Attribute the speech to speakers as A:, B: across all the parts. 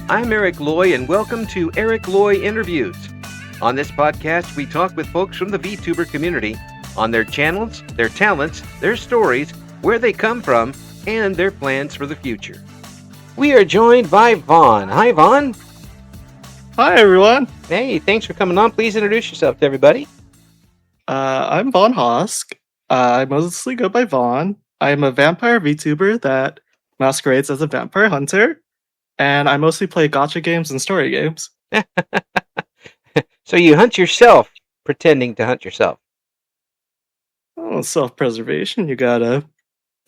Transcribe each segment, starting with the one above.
A: I'm Eric Loy, and welcome to Loy Interviews. On this podcast, we talk with folks from the VTuber community on their channels, their talents, their stories, where they come from, and their plans for the future. We are joined by Vaun. Hi, Vaun.
B: Hi, everyone.
A: Hey, thanks for coming on. Please introduce yourself to everybody.
B: I'm Vaun Hosk. I mostly go by Vaun. I'm a vampire VTuber that masquerades as a vampire hunter, and I mostly play gacha games and story games.
A: So you hunt yourself, pretending to hunt yourself.
B: Oh, self-preservation. You gotta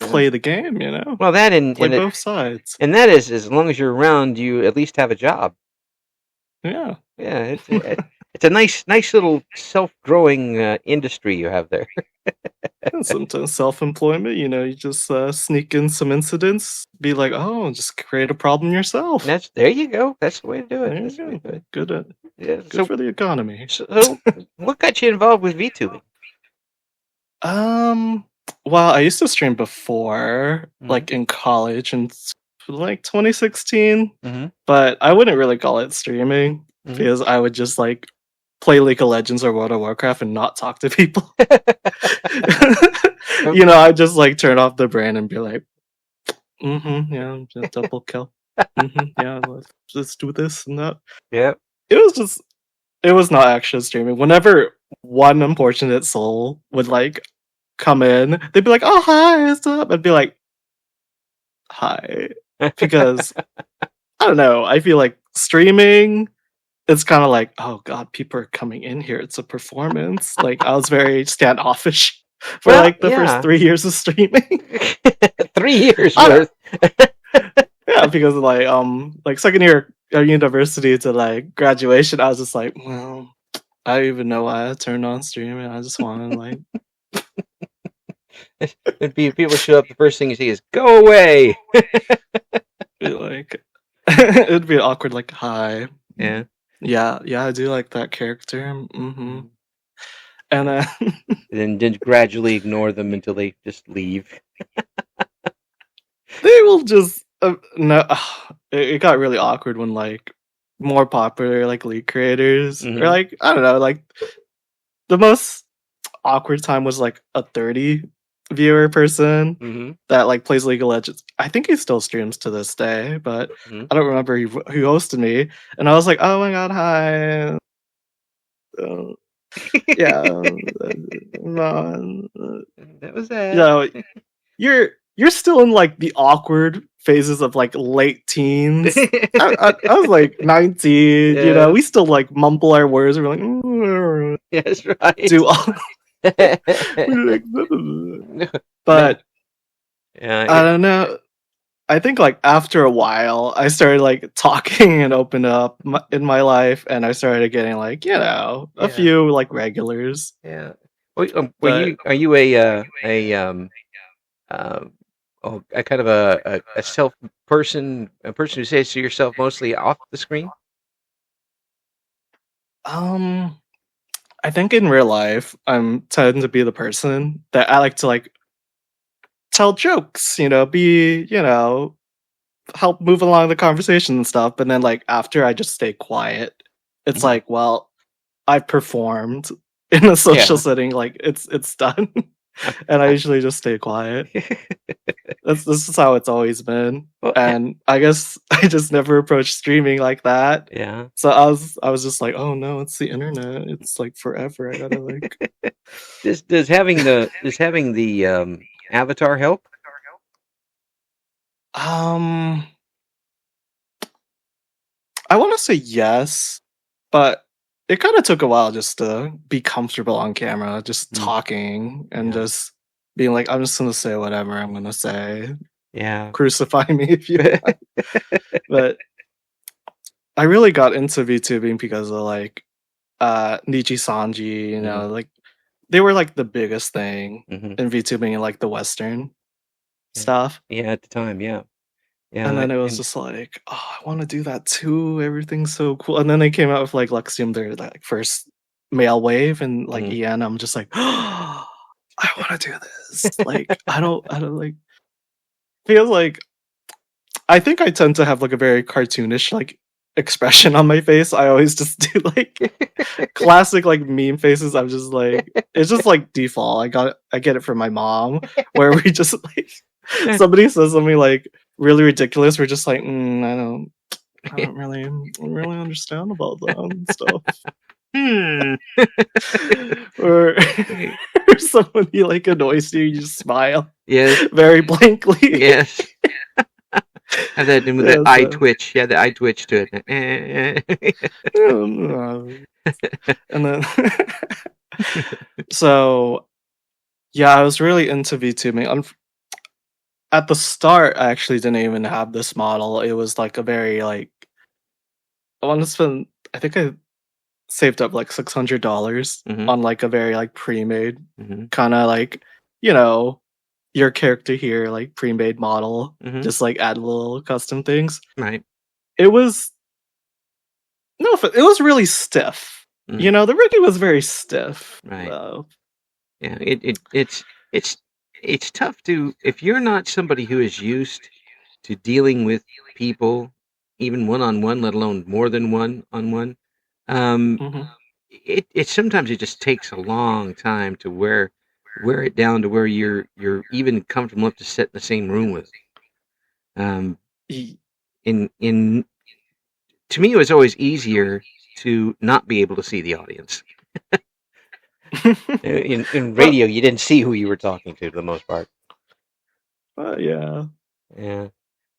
B: play the game, you know?
A: Well, that and
B: play both sides.
A: And that is, as long as you're around, you at least have a job.
B: Yeah.
A: Yeah, it's a nice little self-growing industry you have there.
B: And sometimes self-employment, you know, you just sneak in some incidents, be like, oh, just create a problem yourself.
A: There you go. That's the way to do it.
B: There you go. Good
A: so,
B: for the economy.
A: So, what got you involved with VTubing?
B: Well, I used to stream before, like in college in like 2016, but I wouldn't really call it streaming because I would just like play League of Legends or World of Warcraft and not talk to people. You know, I just like turn off the brain and be like, yeah, just double kill. Yeah, let's do this and that.
A: Yeah.
B: It was not actually streaming. Whenever one unfortunate soul would like come in, they'd be like, oh, hi, what's up? I'd be like, hi. Because, I don't know, I feel like streaming, it's kind of like, oh god, people are coming in here. It's a performance. Like, I was very standoffish for the first 3 years of streaming.
A: 3 years worth.
B: Yeah, because like second year of university to like graduation, I was just like, well, I don't even know why I turned on streaming. I just want to like.
A: People show up, the first thing you see is go away.
B: It'd be awkward, like, hi.
A: Yeah,
B: I do like that character. And then
A: and then gradually ignore them until they just leave.
B: They will just no. It got really awkward when like more popular like league creators or like I don't know, like the most awkward time was like a 30 viewer person that like plays League of Legends. I think he still streams to this day, but I don't remember who hosted me. And I was like, oh my god, hi. Yeah,
A: that was it.
B: You know, you're still in like the awkward phases of like late teens. I was like 19. Yeah. You know, we still like mumble our words. We're like,
A: yeah, that's right.
B: Do all. But I don't know. I think like after a while, I started like talking and open up in my life, and I started getting like a few like regulars.
A: Yeah. Are you a kind of a self person, a person who says to yourself mostly off the screen?
B: I think in real life, I'm tend to be the person that I like to like tell jokes, help move along the conversation and stuff. But then like after I just stay quiet, it's like, well, I've performed in a social setting, like it's done. And I usually just stay quiet. This is how it's always been. And I guess I just never approached streaming like that.
A: Yeah.
B: So I was just like, oh no, it's the internet. It's like forever. I gotta like.
A: Does having the avatar help?
B: I want to say yes, but it kind of took a while just to be comfortable on camera, just talking and just being like, I'm just going to say whatever I'm going to say.
A: Yeah.
B: Crucify me if you like. But I really got into VTubing because of like Nichi Sanji, you know, like they were like the biggest thing in VTubing in like the Western stuff.
A: Yeah, at the time, yeah.
B: And then it was just like, oh, I want to do that too. Everything's so cool. And then they came out with like Luxium, their like first male wave, and like EN. I'm just like, oh, I want to do this. Like, I don't like. Feels like, I think I tend to have like a very cartoonish like expression on my face. I always just do like classic like meme faces. I'm just like it's just like default. I get it from my mom where we just like somebody says something like really ridiculous. We're just like I don't really understand about that and stuff. or, or somebody like annoys you, you just smile.
A: Yes.
B: Very blankly.
A: Yes. And then with the eye twitch. Yeah, the eye twitch to it.
B: And then so yeah, I was really into VTubing. At the start, I actually didn't even have this model. It was like a very like I want to spend. I think I saved up like $600 on like a very like pre-made kind of like your character here like pre-made model. Just like add little custom things.
A: Right.
B: It was it was really stiff. The rigging was very stiff.
A: Right.
B: So.
A: Yeah. It's tough to if you're not somebody who is used to dealing with people, even one-on-one, let alone more than one-on-one. It sometimes it just takes a long time to wear it down to where you're even comfortable enough to sit in the same room with. To me, it was always easier to not be able to see the audience. In radio, you didn't see who you were talking to for the most part.
B: Yeah.
A: Yeah.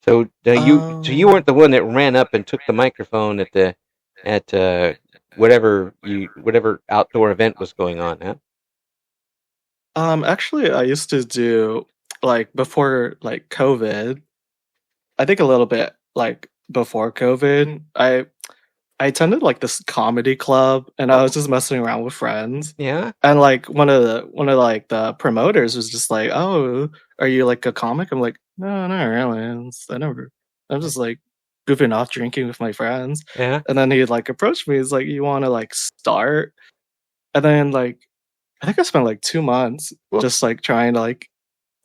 A: So you weren't the one that ran up and took the microphone at whatever outdoor event was going on, huh?
B: Actually, I used to do like before like COVID. I think a little bit like before COVID, I attended like this comedy club, and I was just messing around with friends.
A: Yeah.
B: And like one of like the promoters was just like, "Oh, are you like a comic?" I'm like, "No, not really. I'm just like goofing off, drinking with my friends."
A: Yeah.
B: And then he like approached me. He's like, "You want to like start?" And then like I think I spent like 2 months just like trying to like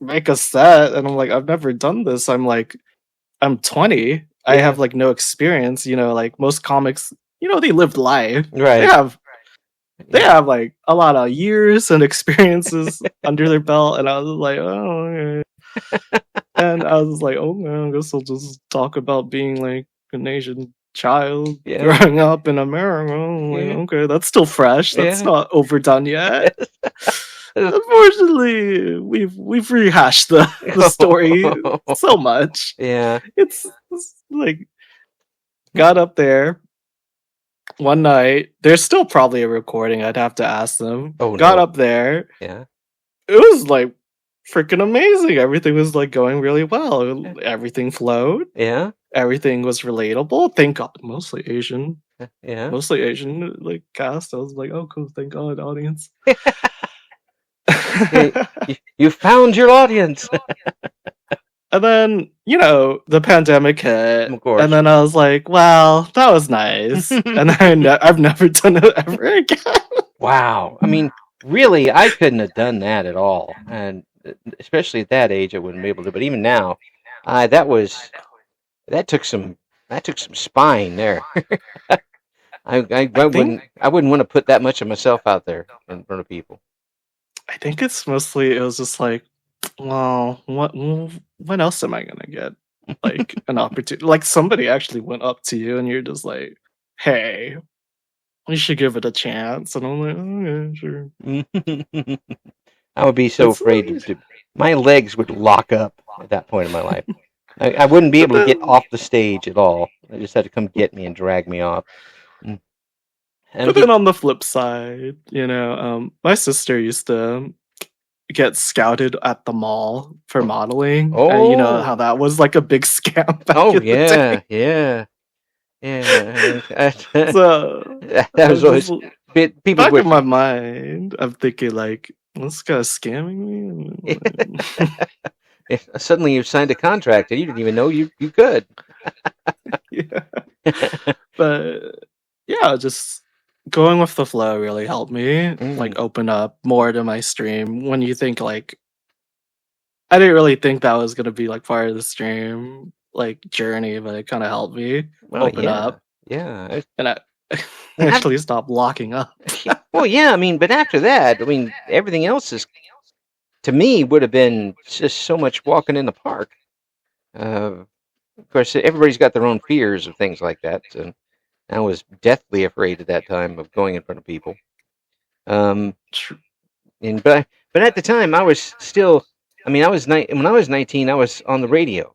B: make a set, and I'm like, I've never done this. I'm 20. Yeah. I have like no experience. Like most comics, they lived life.
A: Right.
B: They have like a lot of years and experiences under their belt, and I was like, oh, okay. And I was like, oh man, I guess I'll just talk about being like an Asian child growing up in America. Like, okay, that's still fresh. That's not overdone yet. Unfortunately, we've rehashed the story so much.
A: Yeah,
B: it's like got up there one night. There's still probably a recording. I'd have to ask them. Got up there.
A: Yeah,
B: it was like freaking amazing. Everything was like going really well. Everything flowed.
A: Yeah,
B: everything was relatable. Thank God, mostly Asian.
A: Yeah,
B: mostly Asian like cast. I was like, oh cool, thank God, audience.
A: You found your audience.
B: And then, the pandemic hit.
A: Of course.
B: And then I was like, well, that was nice. And I've never done it ever again. Wow.
A: I mean, really, I couldn't have done that at all. And especially at that age, I wouldn't be able to. But even now, that took some spine there. I wouldn't want to put that much of myself out there in front of people.
B: I think it was just like, well, what else am I gonna get? Like an opportunity, like somebody actually went up to you and you're just like, hey, we should give it a chance. And I'm like, oh yeah, sure.
A: I would be so afraid to my legs would lock up at that point in my life. I wouldn't be able to get off the stage at all. They just had to come get me and drag me off.
B: But then on the flip side, my sister used to get scouted at the mall for modeling.
A: Oh,
B: and you know how that was like a big scam back in the day.
A: Yeah.
B: So
A: that was always people
B: back in my mind. I'm thinking like, this guy's scamming
A: me. Suddenly you signed a contract and you didn't even know you could.
B: Yeah. But yeah, just going with the flow really helped me like open up more to my stream. When you think like, I didn't really think that was gonna be like part of the stream like journey, but it kind of helped me open up.
A: Yeah.
B: and I actually stopped locking up.
A: Well, yeah. I mean, but after that, I mean, everything else is to me would have been just so much walking in the park. Of course, everybody's got their own fears of things like that. And I was deathly afraid at that time of going in front of people. Um, and but at the time, I was still. I mean, when I was 19, I was on the radio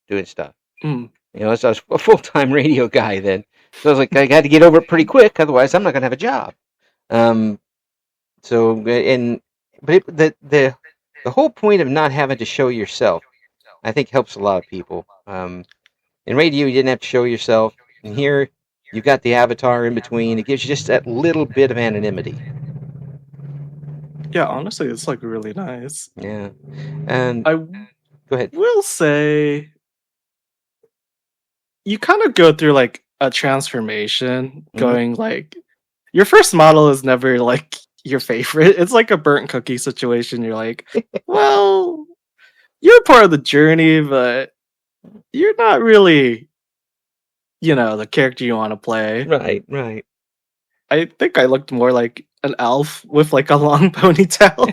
A: doing stuff.
B: Mm.
A: You know, so I was a full-time radio guy then. So I was like, I had to get over it pretty quick, otherwise I'm not going to have a job. So but the whole point of not having to show yourself, I think, helps a lot of people. In radio, you didn't have to show yourself, and here you've got the avatar in between. It gives you just that little bit of anonymity.
B: Yeah, honestly, it's like really nice.
A: Yeah, and
B: I
A: go ahead.
B: will say you kind of go through like a transformation, going like your first model is never like your favorite. It's like a burnt cookie situation. You're like, well, you're part of the journey, but you're not really, the character you want to play.
A: Right.
B: I think I looked more like an elf with like a long ponytail.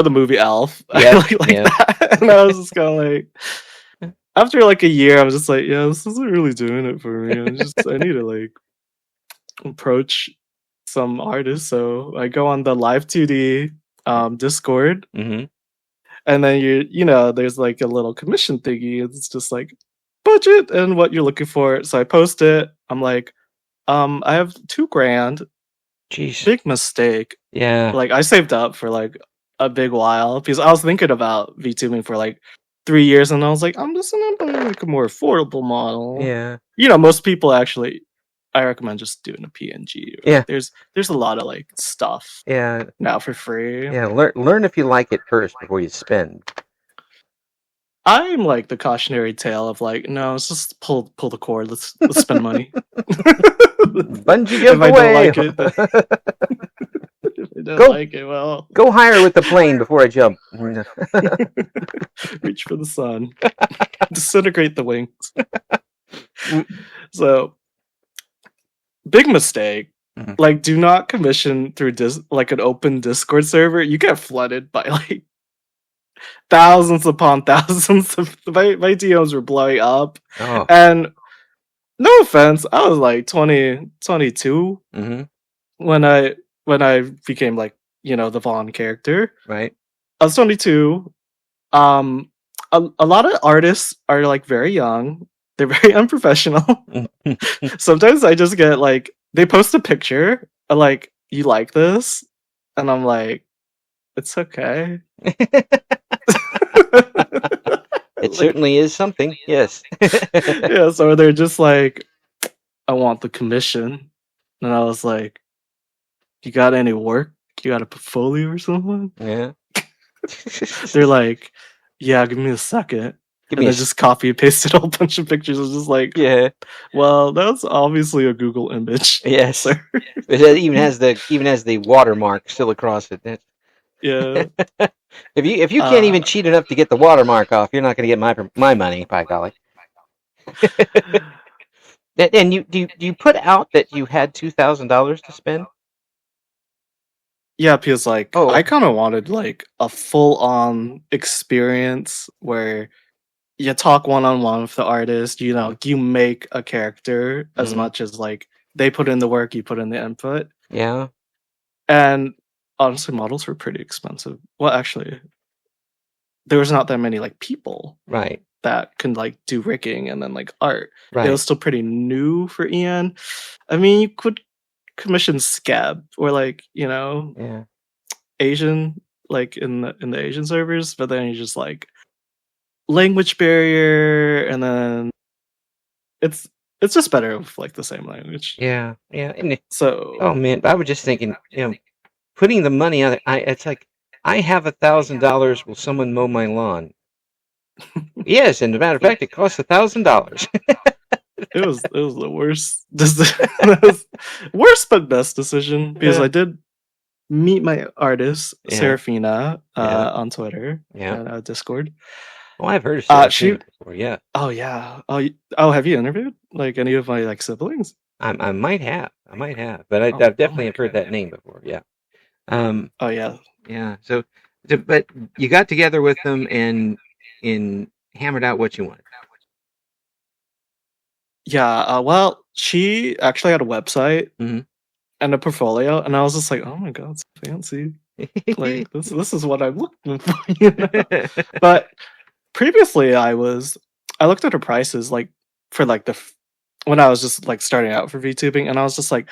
B: The movie Elf.
A: Yeah,
B: that. And I was just kind of like, after like a year, I was just like, yeah, this isn't really doing it for me. I need to like approach some artists. So I go on the Live 2D Discord.
A: Mm-hmm.
B: And then there's like a little commission thingy. It's just like budget and what you're looking for. So I post it. I'm like, I have $2,000.
A: Jeez.
B: Big mistake.
A: Yeah.
B: Like I saved up for like a big while because I was thinking about VTubing for like 3 years, and I was like, I'm just gonna buy like a more affordable model.
A: Yeah.
B: Most people actually, I recommend just doing a PNG.
A: Yeah.
B: There's a lot of like stuff.
A: Yeah.
B: Now for free.
A: Yeah. Learn if you like it first before you spend.
B: I'm like the cautionary tale of like, no, let's just pull the cord. Let's spend money.
A: Bungee jump away.
B: If I don't like it, well,
A: go higher with the plane before I jump.
B: Reach for the sun. Disintegrate the wings. So, big mistake. Mm-hmm. Like, do not commission through like an open Discord server. You get flooded by like thousands upon thousands of my DMs were blowing up.
A: Oh.
B: And no offense, I was like 22 when I became like, the Vaun character.
A: Right.
B: I was 22. A lot of artists are like very young. They're very unprofessional. Sometimes I just get like, they post a picture like, you like this? And I'm like, it's okay.
A: It certainly is something, yes.
B: Yeah, so they're just like, I want the commission. And I was like, you got any work? You got a portfolio or something?
A: Yeah.
B: They're like, yeah, give me a second. And I just copy and pasted a whole bunch of pictures. I was just like,
A: yeah.
B: Well, that's obviously a Google image.
A: Yes. Sir. It even has the watermark still across it.
B: Yeah.
A: If you can't even cheat enough to get the watermark off, you're not going to get my money, by golly. And do you put out that you had $2,000 to spend?
B: Yeah, because like I kind of wanted like a full-on experience where you talk one-on-one with the artist. You make a character as much as like they put in the work, you put in the input.
A: Yeah.
B: And honestly, models were pretty expensive. Well, actually, there was not that many like people,
A: right,
B: that can like do rigging and then like art.
A: Right.
B: It was still pretty new for Ian. I mean, you could commission Scab or like
A: yeah,
B: Asian, like in the Asian servers, but then you just like language barrier, and then it's just better with like the same language.
A: Yeah. And
B: so,
A: oh man, I was just thinking, putting the money on it. It's like, I have $1,000. Will someone mow my lawn? Yes, and as a matter of fact, it costs $1,000.
B: It was the worst, worst but best decision, because I did meet my artist Serafina on Twitter, Discord,
A: Oh, I've heard of her. I've seen
B: She.
A: her before. Yeah,
B: Oh yeah. Oh, have you interviewed like any of my like siblings?
A: I might have. I might have, but I've
B: Oh
A: definitely
B: my
A: have heard that
B: god.
A: name before. Yeah. Um.
B: Oh yeah.
A: Yeah. But you got together with them and hammered out what you wanted.
B: Yeah. Well, she actually had a website
A: Mm-hmm.
B: and a portfolio, and I was just like, oh my god, so fancy. Like this is what I'm looking for, you know. But previously, I looked at her prices like for like when I was just like starting out for VTubing, and I was just like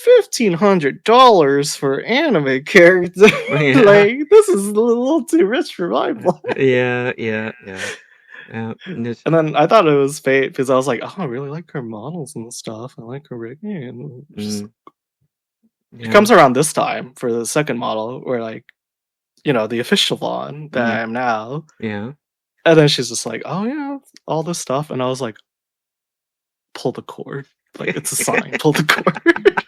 B: $1,500 for anime character.
A: Yeah.
B: Like this is a little too rich for my blood.
A: Yeah. Yeah. Yeah. And it's,
B: And then I thought it was fate because I was like, oh, I really like her models and stuff. I like her rigging. And
A: mm,
B: it
A: yeah.
B: comes around this time for the second model, where like the official Vaun that
A: Mm-hmm.
B: I am now.
A: Yeah.
B: And then she's just like, oh yeah, all this stuff, and I was like, pull the cord. Like it's a sign. Pull the cord.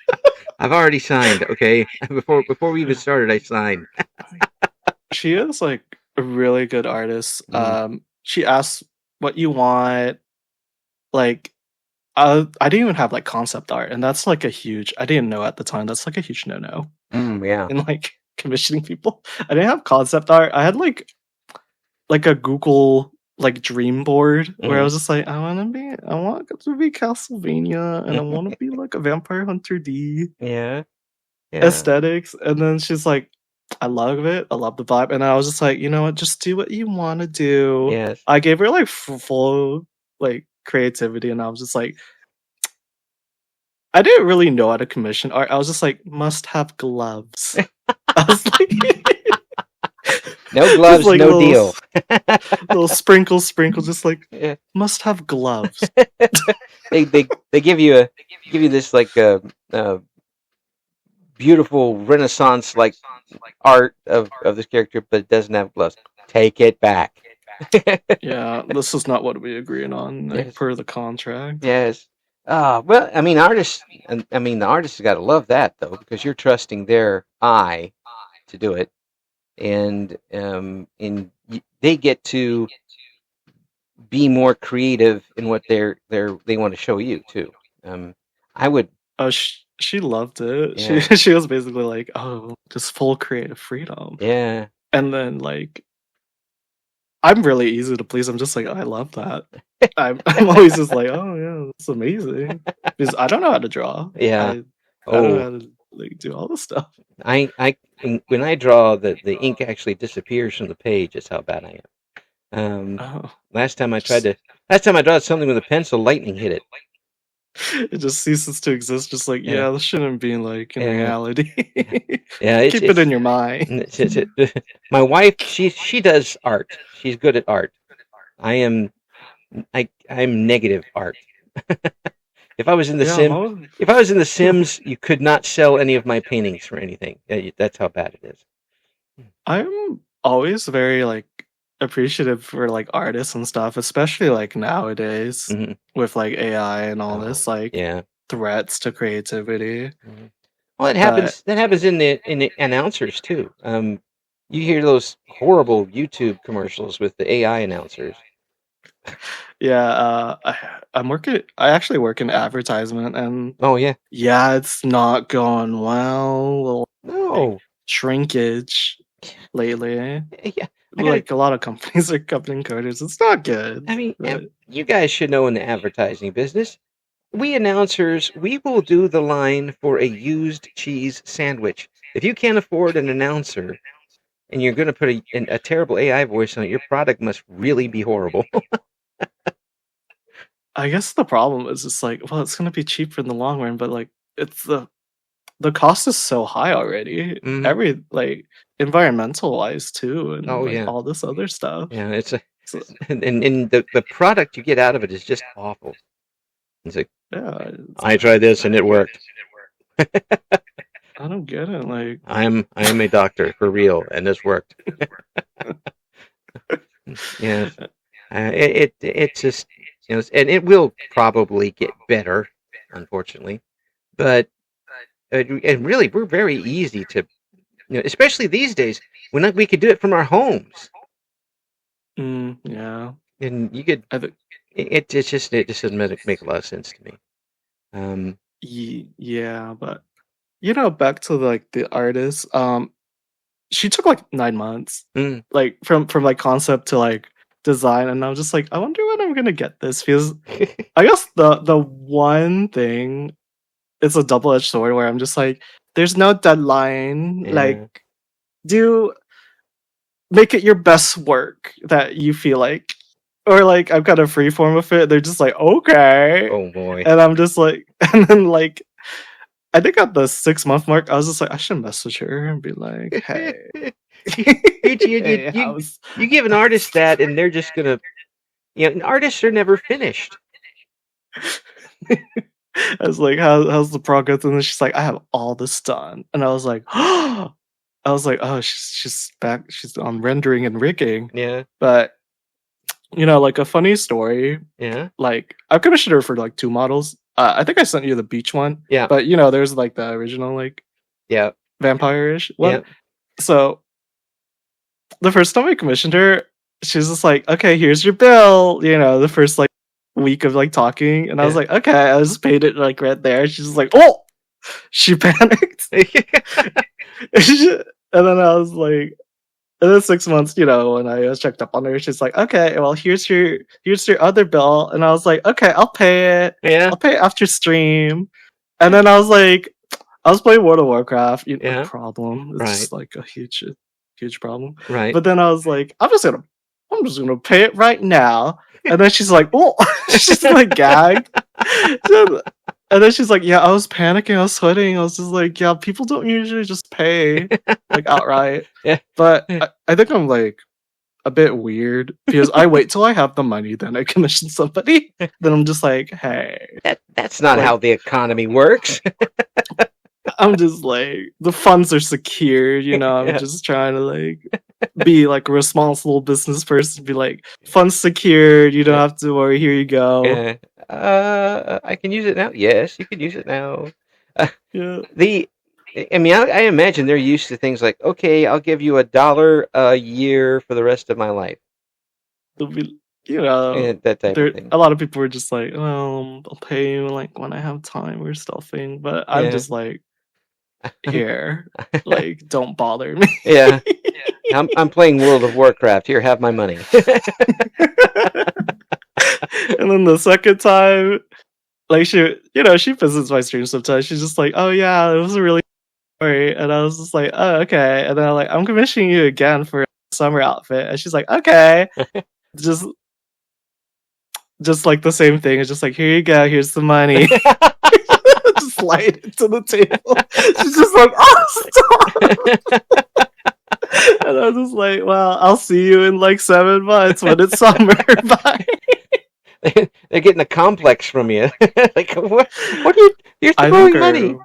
A: I've already signed. Okay. Before we even started, I signed.
B: She is like a really good artist.
A: Mm.
B: She asks what you want. Like, I didn't even have like concept art, and that's like a huge. I didn't know at the time. That's like a huge no-no
A: Yeah.
B: in like commissioning people. I didn't have concept art. I had like a Google like dream board where I was just like, I want it to be Castlevania, and I want to be like a Vampire Hunter D
A: Yeah. Yeah.
B: aesthetics. And then she's like, I love it. I love the vibe. And I was just like, you know what? Just do what you want to do.
A: Yes.
B: I gave her like full like creativity, and I was just like, I didn't really know how to commission art. I was just like, must have gloves. I was like,
A: No gloves,
B: like
A: no deal.
B: little sprinkle, just like
A: Yeah.
B: must have gloves.
A: They give you this like beautiful Renaissance like art of this character, but it doesn't have gloves. Take it back.
B: Yeah, this is not what we agreed on, like
A: Yes.
B: per the contract.
A: Yes. Well, I mean, the artists got to love that though, because you're trusting their eye to do it, and they get to be more creative in what they want to show you too. I would.
B: Oh, she loved it.
A: Yeah.
B: She was basically like, oh, just full creative freedom.
A: Yeah.
B: And then like, I'm really easy to please. I'm just like, I love that. I'm always just like, oh yeah, that's amazing. Because I don't know how to draw.
A: Yeah.
B: I don't know how to like do all this stuff.
A: When I draw, the ink actually disappears from the page. That's how bad I am.
B: Oh,
A: Last time I draw something with a pencil, lightning hit it.
B: it just ceases to exist. Just like,
A: Yeah.
B: this shouldn't be like in
A: Yeah.
B: reality.
A: Yeah,
B: Keep it in your mind.
A: My wife, she does art. She's good at art. I'm negative art. If I was in the Sims, you could not sell any of my paintings for anything. That's how bad it is.
B: I'm always very like appreciative for like artists and stuff, especially like nowadays with like AI and all this like threats to creativity.
A: Well, it happens. That happens in the announcers too. You hear those horrible YouTube commercials with the AI announcers.
B: Yeah, I actually work in advertisement, and it's not going well.
A: No
B: shrinkage lately.
A: Yeah,
B: like a lot of companies are cutting coders. It's not good.
A: I mean, you guys should know in the advertising business, we announcers, we will do the line for a used cheese sandwich. If you can't afford an announcer and you're going to put a terrible AI voice on it, your product must really be horrible.
B: I guess the problem is it's like, well, it's going to be cheaper in the long run, but like it's the cost is so high already. Every like environmental wise too, and all this other stuff.
A: Yeah, it's and the product you get out of it is just awful. It's like, I tried this and it worked.
B: I don't get it. Like
A: I am a doctor for real, and this worked. Yeah, it's just and it will probably get better, unfortunately, but and really we're very easy to, especially these days when we could do it from our homes.
B: Yeah.
A: And you could
B: I think.
A: it just doesn't make a lot of sense to me.
B: Yeah, but back to like the artist. She took like 9 months,
A: Mm,
B: like from like concept to like design, and I'm just like, I wonder when I'm gonna get this because I guess the one thing, it's a double-edged sword where I'm just like, there's no deadline. Like,
A: yeah.
B: do make it your best work that you feel like, or like I'm kind of freeform with it. They're just like, okay,
A: Oh boy.
B: and I'm just like, and then like I think at the 6 month mark, I was just like, I should message her and be like, hey, hey, how's
A: You give an artist that, and they're just gonna. Artists are never finished.
B: I was like, how's the progress? And then she's like, I have all this done. And I was like, I was like, oh, she's back. She's on rendering and rigging.
A: Yeah.
B: But like a funny story.
A: Yeah.
B: Like I've commissioned her for like 2 models. I think I sent you the beach one.
A: Yeah.
B: But there's like the original like
A: Yeah.
B: vampire-ish one.
A: Yeah.
B: So the first time I commissioned her, she's just like, okay, here's your bill. The first like week of like talking, and I was
A: Yeah.
B: like, okay, I just paid it like right there. She's just like, oh, she panicked, and then I was like, and then 6 months, when I checked up on her, she's like, okay, well, here's your other bill, and I was like, okay, I'll pay it.
A: Yeah.
B: I'll pay it after stream, and then I was like, I was playing World of Warcraft.
A: Yeah.
B: Problem. It's
A: Right.
B: just like a huge problem.
A: Right.
B: But then I was like, I'm just gonna pay it right now. And then she's like, oh, she's like gagged. And then she's like, yeah, I was panicking, I was sweating. I was just like, yeah, people don't usually just pay like outright.
A: Yeah.
B: But I think I'm like a bit weird because I wait till I have the money, then I commission somebody. Then I'm just like, hey.
A: That's not
B: like,
A: how the economy works.
B: I'm just like, the funds are secured, I'm
A: Yeah.
B: just trying to like be like a responsible business person, be like, funds secured, you don't have to worry, here you go.
A: Yeah. I can use it now. Yes, you can use it now.
B: Yeah.
A: I imagine they're used to things like, okay, I'll give you $1 a year for the rest of my life.
B: They'll be,
A: that type of thing.
B: A lot of people were just like, well, I'll pay you like when I have time or stuffing, but I'm just like, here, like, don't bother me.
A: Yeah. I'm playing World of Warcraft. Here, have my money.
B: And then the second time, like she visits my stream sometimes. She's just like, oh yeah, it was a really story. And I was just like, oh, okay. And then I'm like, I'm commissioning you again for a summer outfit. And she's like, okay. just like the same thing. It's just like, here you go, here's the money. Just slide it to the table. She's just like, oh, stop. And I was just like, well, I'll see you in like 7 months when it's summer. Bye.
A: They're getting a complex from you. Like, what are you? You're throwing money.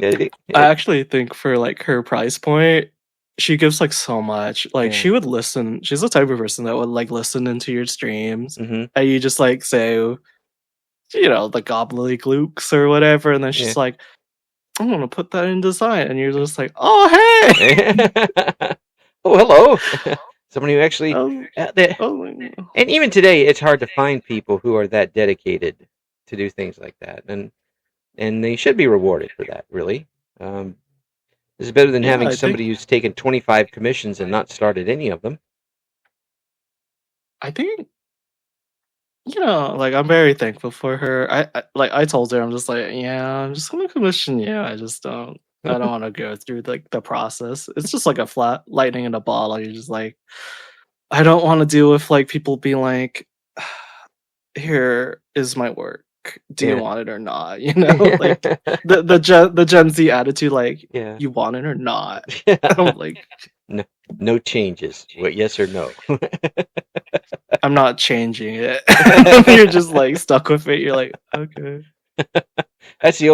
B: I actually think for like her price point, she gives like so much. Like she would listen. She's the type of person that would like listen into your streams, and you just like say, the gobbledygooks or whatever, and then she's like, I'm gonna put that in design, and you're just like, oh hey,
A: oh hello. Someone who actually, and even today, it's hard to find people who are that dedicated to do things like that, and they should be rewarded for that. Really, it's better than having somebody who's taken 25 commissions and not started any of them.
B: I think, like I'm very thankful for her. I told her, I'm just like, yeah, I'm just gonna commission you. I don't want to go through like the process. It's just like a flat lightning in a bottle. You're just like, I don't want to deal with like people being like, here is my work. Do you want it or not? Like the Gen Z attitude, like, you want it or not? I'm like,
A: no changes. What, yes or no?
B: I'm not changing it. You're just like stuck with it. You're like, okay.
A: That's the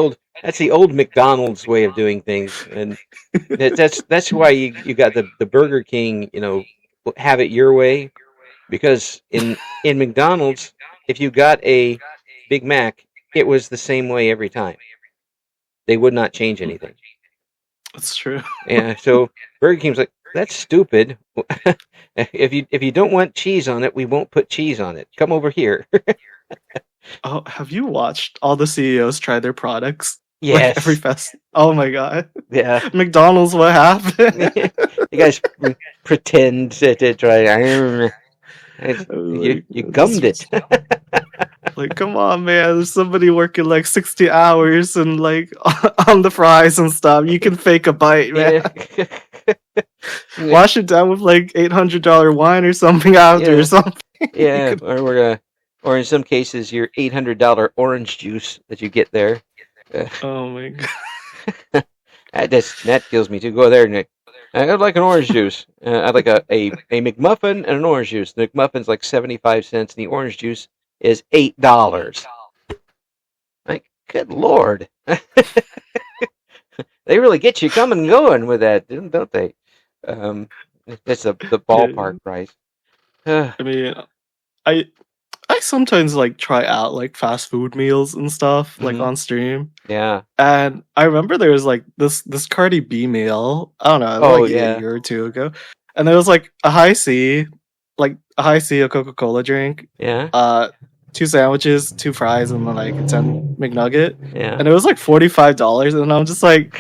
A: old McDonald's way of doing things, and that's why you got the Burger King, have it your way, because in McDonald's, if you got a Big Mac, it was the same way every time. They would not change anything.
B: That's true.
A: Yeah, so Burger King's like, that's stupid. If you don't want cheese on it, we won't put cheese on it. Come over here.
B: Oh, have you watched all the CEOs try their products? Like every
A: Yes.
B: fest. Oh my god.
A: Yeah.
B: McDonald's, what happened?
A: You guys pretend to try. You
B: Like,
A: gummed it.
B: like, come on, man. There's somebody working like 60 hours and like on the fries and stuff. You can fake a bite, man.
A: Yeah.
B: Wash it down with like $800 wine or something after or something.
A: Yeah, or in some cases, your $800 orange juice that you get there.
B: Oh my god.
A: That kills me too. Go there, Nick. I'd like an orange juice. I'd like a McMuffin and an orange juice. The McMuffin's like 75 cents, and the orange juice is $8. Like, good lord. They really get you coming and going with that, don't they? That's the ballpark price.
B: I mean, I sometimes like try out like fast food meals and stuff like on stream.
A: Yeah.
B: And I remember there was like this Cardi B meal. I don't know, like a year or two ago, and there was like a high C, a Coca-Cola drink.
A: Yeah.
B: 2 sandwiches, 2 fries, and then like a 10 McNugget.
A: Yeah.
B: And it was like $45, and I'm just like,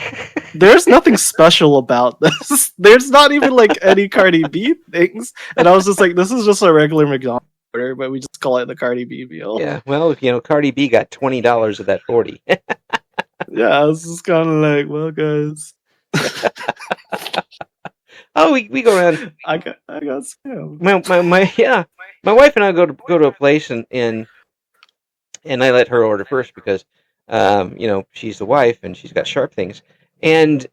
B: there's nothing special about this. There's not even like any Cardi B things. And I was just like, this is just a regular McDonald's order, but we just call it the Cardi B meal.
A: Yeah. Well, Cardi B got $20 of that 40.
B: Yeah, I was just kind of like, well, guys.
A: Oh, we go around.
B: I got scammed.
A: My wife and I go to a place and I let her order first because she's the wife and she's got sharp things, and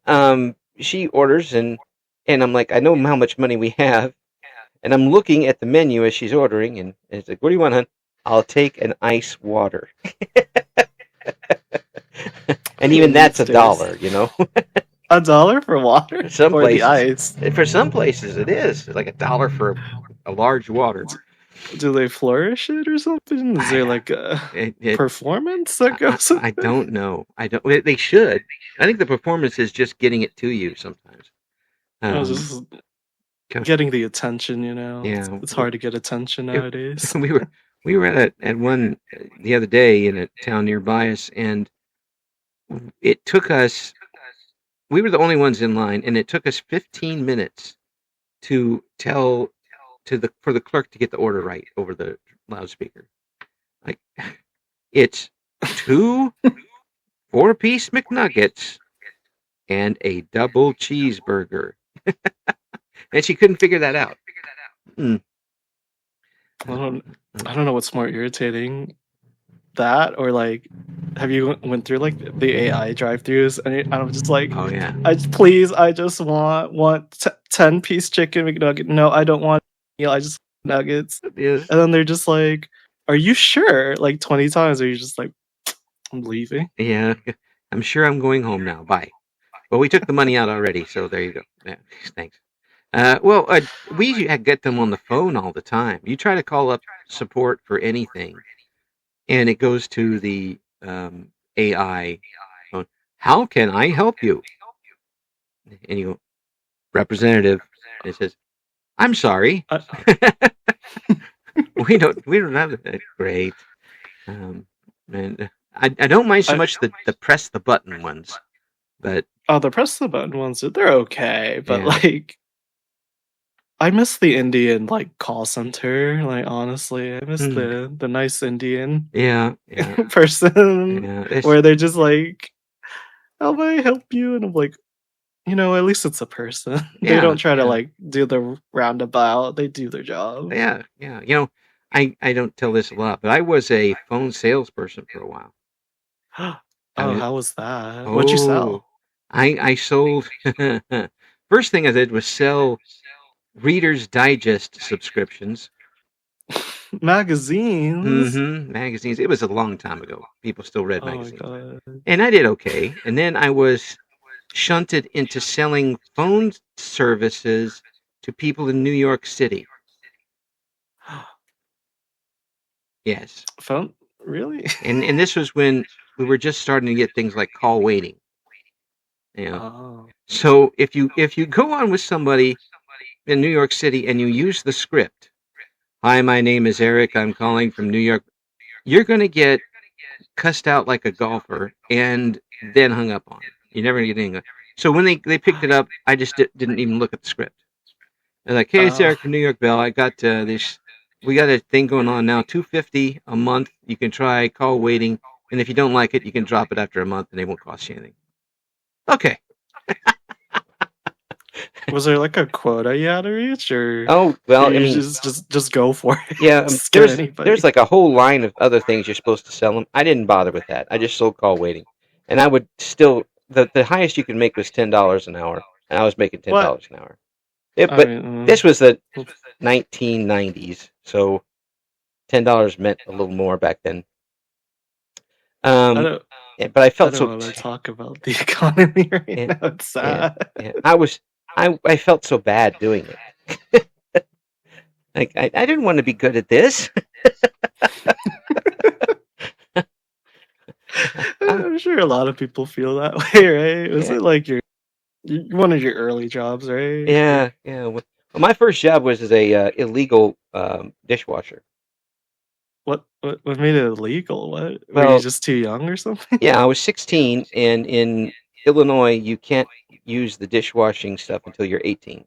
A: she orders and I'm like, I know how much money we have, and I'm looking at the menu as she's ordering, and it's like, what do you want, hon? I'll take an ice water. And even that's $1,
B: $1 for water?
A: Some
B: or
A: places,
B: the ice?
A: For some places it is like $1 for a large water.
B: Do they flourish it or something? Is there like a performance that goes with
A: I don't know. They should. I think the performance is just getting it to you sometimes.
B: Just getting the attention,
A: Yeah.
B: It's hard to get attention nowadays.
A: We were at one the other day in a town nearby us, and it took us. We were the only ones in line, and it took us 15 minutes to tell for the clerk to get the order right over the loudspeaker. Like, it's 2 4-piece McNuggets and a double cheeseburger, and she couldn't figure that out.
B: I don't know what's more irritating, that or like, have you went through like the AI drive-thrus, and I'm just like,
A: oh yeah,
B: I just want 10-piece chicken McNugget. No, I don't want meal. I just want nuggets.
A: Yes.
B: And then they're just like, are you sure? Like 20 times, or you're just like, I'm leaving.
A: Yeah, I'm sure I'm going home now. Bye. Well, we took the money out already, so there you go. Yeah, thanks. We get them on the phone all the time. You try to call up support for anything, and it goes to the AI phone. How can I help you? And you go, representative. And it says, I'm sorry. We don't have that. Great. And I don't mind so much the press the button ones, but
B: the press the button ones, they're okay, but like, I miss the Indian like call center. Like, honestly, I miss the nice Indian person where they're just like, how may I help you? And I'm like, at least it's a person. They don't try to like do the roundabout. They do their job.
A: Yeah. I don't tell this a lot, but I was a phone salesperson for a while.
B: How was that? What'd you sell?
A: I sold. First thing I did was sell Reader's Digest subscriptions.
B: Magazines?
A: Magazines. It was a long time ago. People still read magazines.
B: My God.
A: And I did okay. And then I was shunted into selling phone services to people in New York City. Yes.
B: Phone? Really?
A: And this was when we were just starting to get things like call waiting. So if you go on with somebody in New York City and you use the script, "Hi, my name is Eric. I'm calling from New York," you're going to get cussed out like a golfer and then hung up on. You're never going to get anything. So when they picked it up, I just didn't even look at the script. They're like, "Hey, it's Eric from New York, Bell. I got this. We got a thing going on now. $250 a month. You can try. Call waiting. And if you don't like it, you can drop it after a month, and they won't cost you anything." Okay.
B: Was there like a quota you had to reach, or
A: Oh well, I
B: you
A: mean,
B: just go for it?
A: yeah.
B: Just get
A: There's like a whole line of other things you're supposed to sell them. I didn't bother with that. I just sold call waiting, and I would still the highest you could make was $10 an hour, and I was making $10 an hour. But this was the 1990s, so $10 meant a little more back then. But I felt
B: don't want to talk about the economy right now. It's sad.
A: Yeah. I felt so bad doing it. Like I didn't want to be good at this.
B: I'm sure a lot of people feel that way, right? Was it like one of your early jobs, right?
A: Yeah. Well, my first job was as a illegal dishwasher.
B: What made it illegal? What? Were you just too young or something?
A: Yeah, I was 16, and in Illinois, you can't use the dishwashing stuff until you're 18.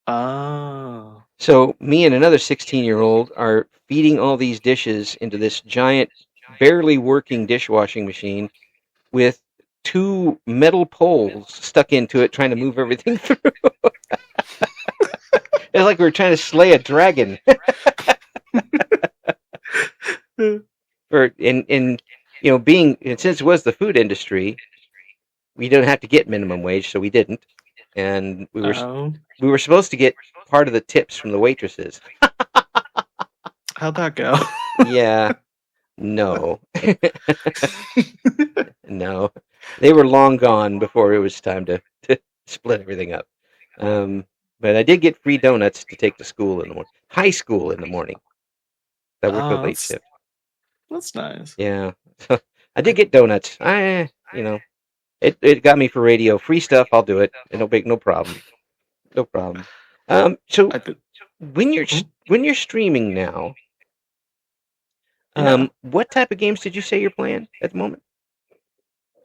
B: Oh.
A: So me and another 16-year-old are feeding all these dishes into this giant, barely working dishwashing machine with 2 metal poles stuck into it, trying to move everything through. It's like we were trying to slay a dragon. Since it was the food industry, we don't have to get minimum wage, so we didn't, and we were supposed to get part of the tips from the waitresses.
B: How'd that go?
A: Yeah, no, no, they were long gone before it was time to split everything up. But I did get free donuts to take to school in the morning, high school in the morning. That worked the late shift.
B: That's nice.
A: Yeah, so I did get donuts. It got me for radio. Free stuff, I'll do it. No problem. No problem. So when you're streaming now, what type of games did you say you're playing at the moment?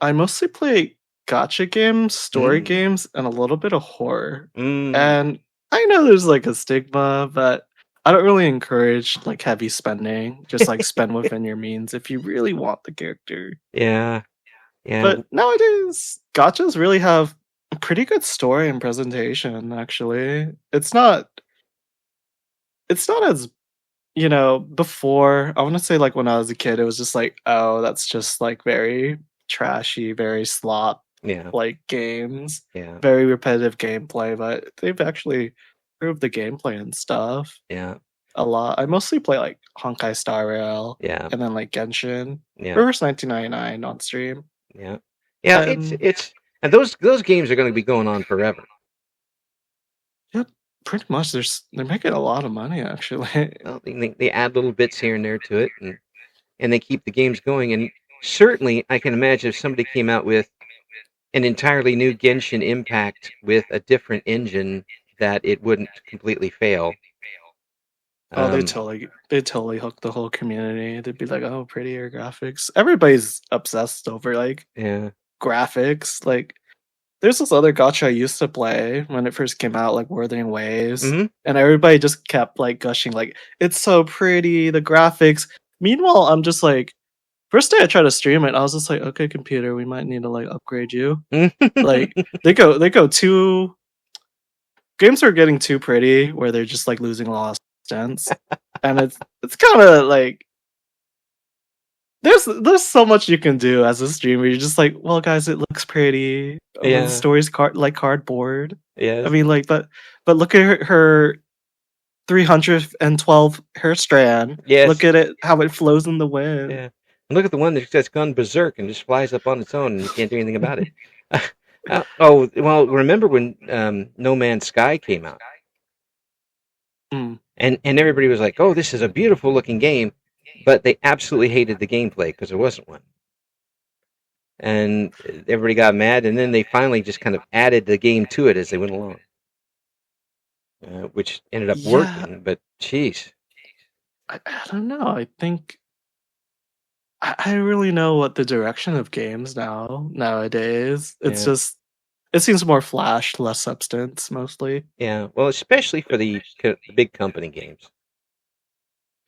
B: I mostly play gacha games, story games, and a little bit of horror. And I know there's like a stigma, but I don't really encourage like heavy spending. Just like spend within your means if you really want the character.
A: Yeah.
B: But nowadays, gachas really have a pretty good story and presentation. Actually, it's not as before. I want to say like when I was a kid, it was just like, oh, that's just like very trashy, very slop like games.
A: Yeah.
B: Very repetitive gameplay, but they've actually improved the gameplay and stuff.
A: Yeah.
B: A lot. I mostly play like Honkai Star Rail.
A: Yeah.
B: And then like Genshin.
A: Yeah.
B: Reverse 1999 on stream.
A: Yeah. Yeah, it's and those games are going to be going on forever.
B: Yep, pretty much. They're making a lot of money actually.
A: Well, they add little bits here and there to it, and they keep the games going. And certainly, I can imagine if somebody came out with an entirely new Genshin Impact with a different engine, that it wouldn't completely fail.
B: Oh, they totally hook the whole community. They'd be like, "Oh, prettier graphics." Everybody's obsessed over like graphics. Like, there's this other gacha I used to play when it first came out, like Wuthering Waves, and everybody just kept like gushing, like, "It's so pretty, the graphics." Meanwhile, I'm just like, first day I tried to stream it, I was just like, "Okay, computer, we might need to like upgrade you." Like, they go too. Games are getting too pretty, where they're just like losing a lot of sense, and it's kind of like there's so much you can do as a streamer. You're just like, well, guys, it looks pretty. The story's cardboard.
A: Yeah,
B: I mean, like, but look at her 312 hair strand.
A: Yes.
B: Look at it, how it flows in the wind.
A: Yeah, and look at the one that's gone berserk and just flies up on its own, and you can't do anything about it. Oh well, remember when No Man's Sky came out? And everybody was like, "Oh, this is a beautiful looking game," but they absolutely hated the gameplay because there wasn't one. And everybody got mad, and then they finally just kind of added the game to it as they went along. which ended up
B: Yeah,
A: working. But geez,
B: I don't know. I think I really know what the direction of games nowadays. It's
A: yeah,
B: just it seems more flash, less substance, mostly.
A: yeah. Well, especially for the big company games.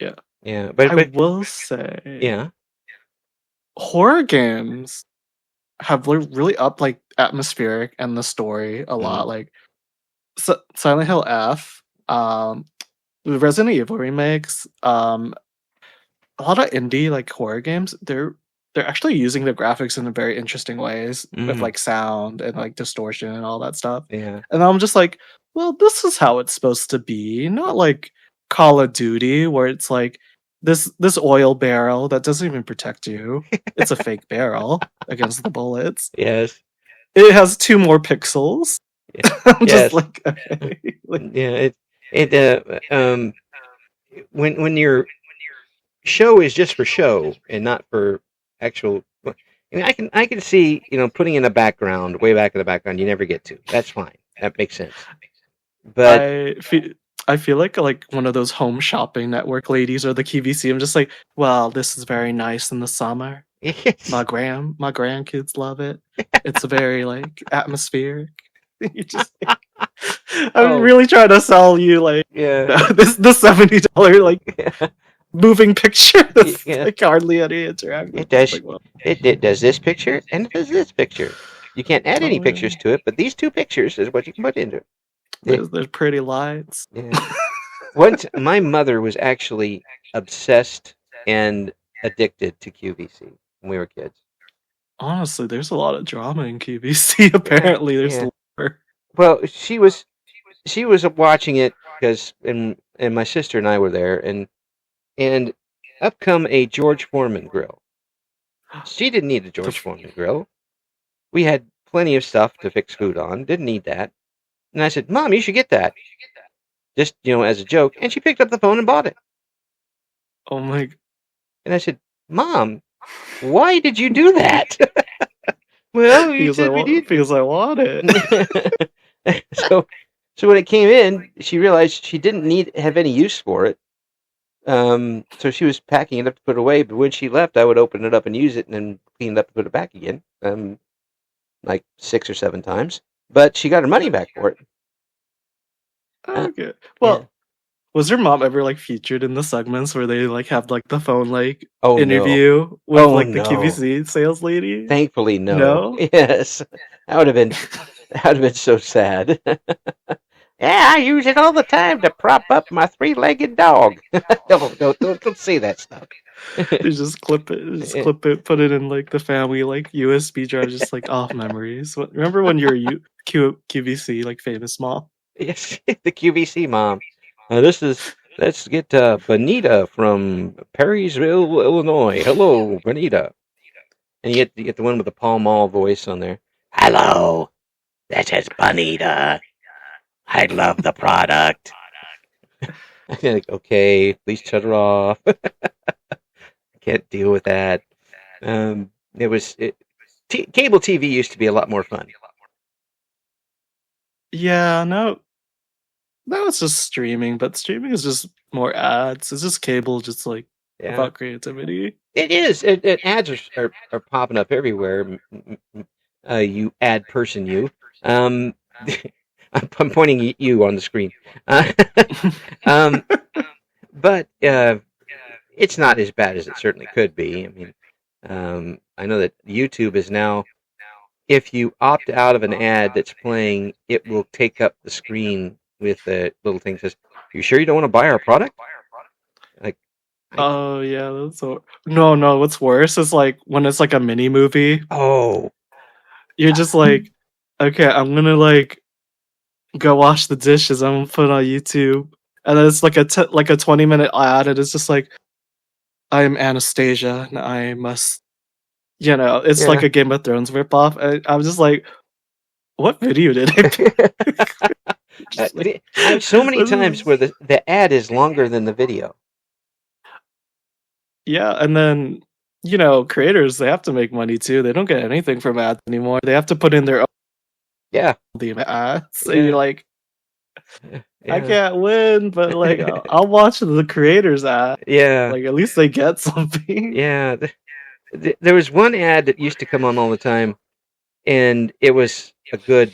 B: Yeah,
A: Yeah,
B: I
A: but
B: will say
A: yeah.
B: horror games have really upped like atmospheric and the story a
A: Mm,
B: lot. Like Silent Hill F, the Resident Evil remakes, a lot of indie like horror games, they're actually using the graphics in very interesting ways with
A: mm,
B: like sound and like distortion and all that stuff.
A: yeah.
B: And I'm just like, well, this is how it's supposed to be, not like Call of Duty where it's like this oil barrel that doesn't even protect you. It's a fake barrel against the bullets.
A: Yes.
B: It has two more pixels.
A: Yeah.
B: I'm just
A: Yes.
B: like, okay. Like,
A: Yeah. It when your show is just for show and not for actual. I mean, I can see putting in a background way back in the background. You never get to. That's fine. That makes sense. But
B: I feel I feel like one of those home shopping network ladies or the QVC. I'm just like, well, this is very nice in the summer.
A: yes.
B: My grandkids love it. It's very like atmospheric. You just I'm
A: Oh
B: really trying to sell you like
A: yeah.
B: this the $70 like moving picture that's
A: Yeah.
B: like hardly any interactive.
A: It
B: Just
A: does.
B: like, well,
A: It does this picture and it does this picture. You can't add any
B: oh yeah.
A: pictures to it, but these two pictures is what you can put into it. Yeah.
B: There's pretty lights.
A: Yeah. Once my mother was actually obsessed and addicted to QVC when we were kids.
B: Honestly, there's a lot of drama in QVC.
A: Yeah,
B: Apparently, there's
A: yeah.
B: lore.
A: Well, she was watching it because and my sister and I were there and up come a George Foreman grill. She didn't need a
B: The
A: George Foreman grill. We had plenty of stuff to fix food on. Didn't need that. And I said, "Mom, you should get that." Just as a joke. And she picked up the phone and bought it.
B: Oh my.
A: And I said, "Mom, why did you do that?" Well, you said we need.
B: Because I want it.
A: so, so when it came in, she realized she didn't have any use for it. So she was packing it up to put it away. But when she left, I would open it up and use it, and then clean it up and put it back again. Like 6 or 7 times. But she got her money back for it.
B: Okay.
A: Yeah.
B: Well, was your mom ever like featured in the segments where they like have like the phone like
A: Oh no.
B: interview with
A: Oh
B: like the
A: no.
B: QVC sales lady?
A: Thankfully, no.
B: No.
A: Yes, that would have been so sad. Yeah, I use it all the time to prop up my 3-legged dog. Don't say that stuff.
B: You just clip it, put it in like the family like USB drive, just like off memories. Remember when you were QVC like famous mom?
A: Yes, the QVC mom. Let's get Bonita from Perrysville, Illinois. Hello, Bonita. And you get the one with the Pall Mall voice on there. Hello, this is Bonita. I love the product. I'm like, okay, please shut her off. I can't deal with that. Cable TV used to be a lot more fun.
B: Yeah, no. Now it's just streaming, but streaming is just more ads. It's just cable, just like
A: Yeah,
B: about creativity.
A: it is. Ads are popping up everywhere. You ad person, you. Um, I'm pointing at you on the screen. Um, but it's not as bad as it certainly could be. I mean, I know that YouTube is now, if you opt out of an ad that's playing, it will take up the screen with a little thing that says, "You sure you don't want to buy our product?" Like,
B: Oh yeah, that's so. No. What's worse is like when it's like a mini movie.
A: oh,
B: You're just like, okay, I'm gonna like go wash the dishes. I'm gonna put it on YouTube, and then it's like a 20-minute ad, and it's just like, I am Anastasia, and I must, it's like
A: yeah.
B: a Game of Thrones ripoff. And I'm just like, what video did I pick? Just like,
A: So many
B: this
A: times
B: is-
A: where the ad is longer than the video.
B: yeah, and then creators they have to make money too. They don't get anything from ads anymore. They have to put in their own
A: Yeah,
B: ads. So
A: yeah.
B: you're like, I
A: Yeah.
B: can't win, but like I'll watch the creators ad.
A: Yeah.
B: Like at least they get something.
A: Yeah. There was one ad that used to come on all the time, and it was a good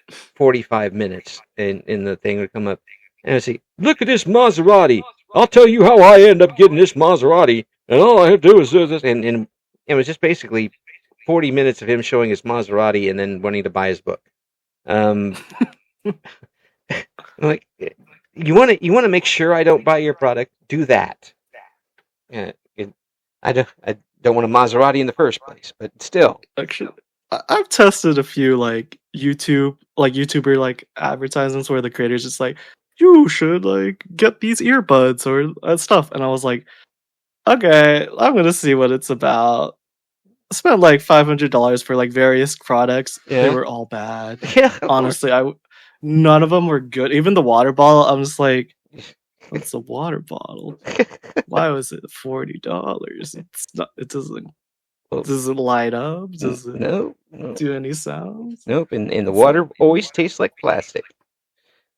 A: 45 minutes, and the thing would come up, and I'd say, "Look at this Maserati. I'll tell you how I end up getting this Maserati, and all I have to do is do this." And it was just basically 40 minutes of him showing his Maserati and then wanting to buy his book. I'm like, you want to make sure I don't buy your product? Do that. Yeah, I don't want a Maserati in the first place, but still.
B: Actually, I've tested a few like YouTuber like advertisements where the creators just like, you should like get these earbuds or stuff, and I was like, okay, I'm gonna see what it's about. I spent like $500 for like various products.
A: Yeah.
B: They were all bad.
A: Yeah,
B: honestly, none of them were good. Even the water bottle, I'm just like, what's a water bottle? Why was it $40? It's not. It doesn't. Does it light up? Does it
A: no.
B: do any sounds?
A: Nope. And the water always tastes like plastic.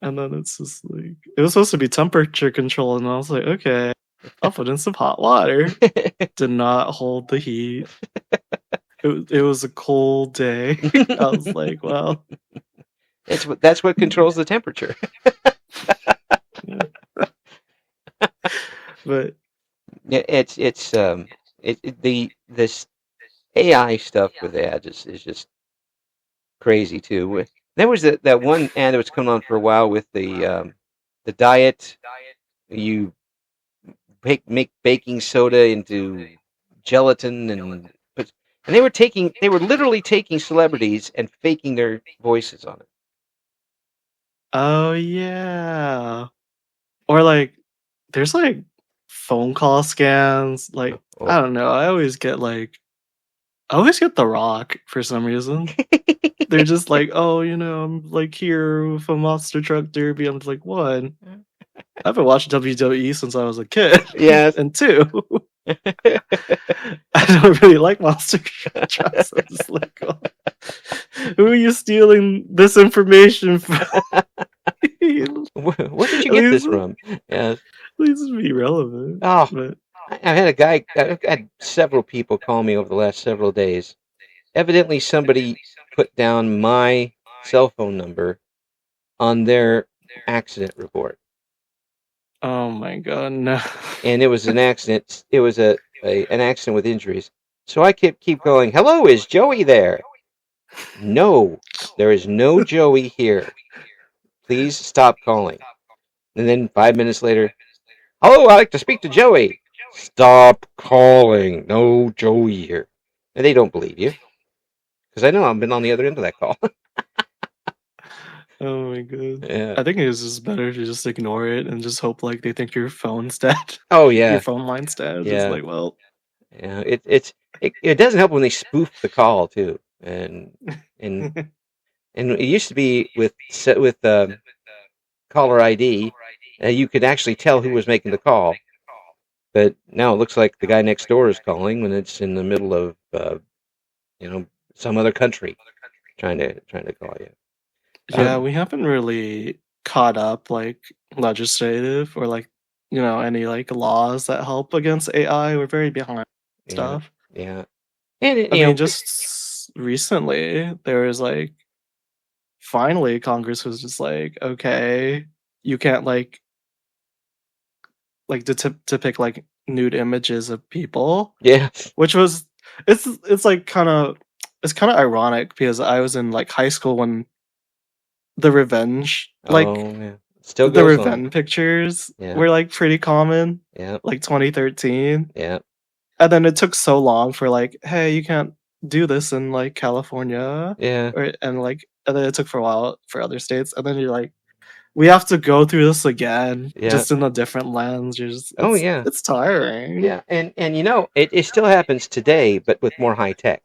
B: And then it's just like it was supposed to be temperature control, and I was like, okay, I'll put in some hot water. Did not hold the heat. It was a cold day. I was like, well,
A: that's what controls the temperature.
B: But
A: yeah, this AI stuff with ads is just crazy too. There was that one ad that was coming on for a while with the diet. You make baking soda into gelatin, and they were literally taking celebrities and faking their voices on it.
B: oh yeah, or like there's like phone call scams. Like I don't know. I always get The Rock for some reason. They're just like, oh, I'm like here with a monster truck derby. I'm just like, one, I've been watching WWE since I was a kid.
A: Yes.
B: And two, I don't really like monster trucks. I'm just like, oh, who are you stealing this information from?
A: Where did you get this from? Yes.
B: Please be relevant.
A: Oh,
B: but
A: I've had several people call me over the last several days. Evidently, somebody put down my cell phone number on their accident report.
B: Oh my god, no.
A: And it was an accident. It was an accident with injuries. So I keep going, hello, is Joey there? No, there is no Joey here. Please stop calling. And then 5 minutes later, hello, I'd like to speak to Joey. Stop calling. No Joey here. And they don't believe you. Because I know I've been on the other end of that call.
B: Oh my god.
A: Yeah.
B: I think it's just better to just ignore it and just hope like they think your phone's dead.
A: Oh yeah.
B: Your phone line's dead.
A: Yeah.
B: It's like, well.
A: Yeah. It doesn't help when they spoof the call too. And it used to be with caller ID, you could actually tell who was making the call. But now it looks like the guy next door is calling when it's in the middle of some other country trying to call you.
B: Yeah, we haven't really caught up like legislative or like any like laws that help against AI. We're very behind stuff.
A: Yeah. And
B: I mean, just recently there was like finally Congress was just like, okay, you can't like depict like nude images of people.
A: Yeah.
B: Which was it's like kind of ironic because I was in like high school when the revenge
A: still
B: the
A: goes
B: revenge
A: on.
B: Pictures were like pretty common.
A: Yeah.
B: Like 2013.
A: Yeah.
B: And then it took so long for like, hey, you can't do this in like California.
A: Yeah.
B: And then it took for a while for other states. And then you're like, we have to go through this again, just in a different lens. It's tiring.
A: Yeah, and it still happens today, but with more high tech.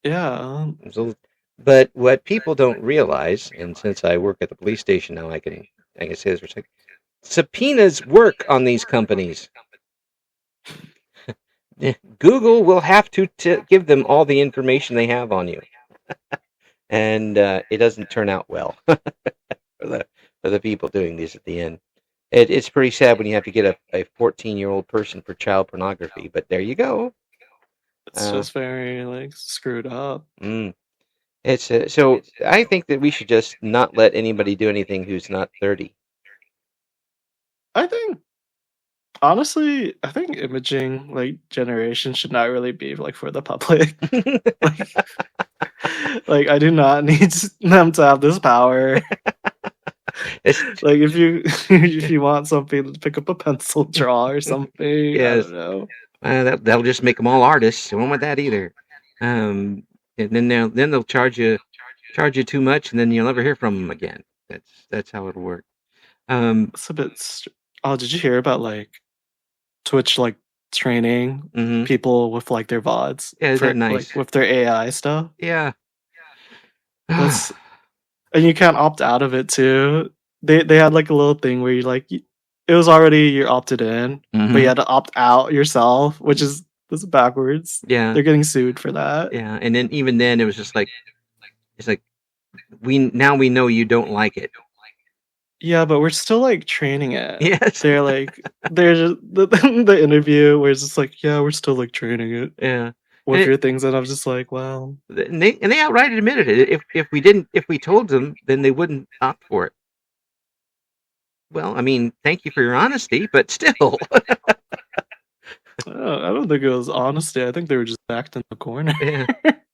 B: Yeah.
A: But what people don't realize, and since I work at the police station now, I can say this for a second. Subpoenas work on these companies. Google will have to give them all the information they have on you, and it doesn't turn out well of the people doing these at the end. It's pretty sad when you have to get a 14-year-old person for child pornography, but there you go.
B: It's just very like screwed up.
A: It's so I think that we should just not let anybody do anything who's not 30.
B: I think honestly, I think imaging like generation should not really be like for the public. like I do not need them to have this power. Like if you want something, pick up a pencil, draw or something.
A: Yes.
B: I don't know.
A: That'll just make them all artists. I won't want that either. And then they'll charge you too much, and then you'll never hear from them again. That's how it'll work.
B: It's a bit. Oh, did you hear about like Twitch like training people with like their VODs?
A: Yeah, is that nice?
B: Like, with their AI stuff.
A: Yeah.
B: And you can't opt out of it too. They had like a little thing where you like it was already you're opted in, but you had to opt out yourself, which is backwards.
A: Yeah,
B: they're getting sued for that.
A: Yeah, and then even then it was just like it's like we know you don't like it.
B: Yeah, but we're still like training it.
A: Yes,
B: they're like there's the interview where it's just like we're still like training it.
A: Yeah.
B: With your things, and I'm just like, well,
A: and they outright admitted it. If we told them, then they wouldn't opt for it. Well, I mean, thank you for your honesty, but still,
B: I don't think it was honesty. I think they were just backed in the corner.
A: Yeah.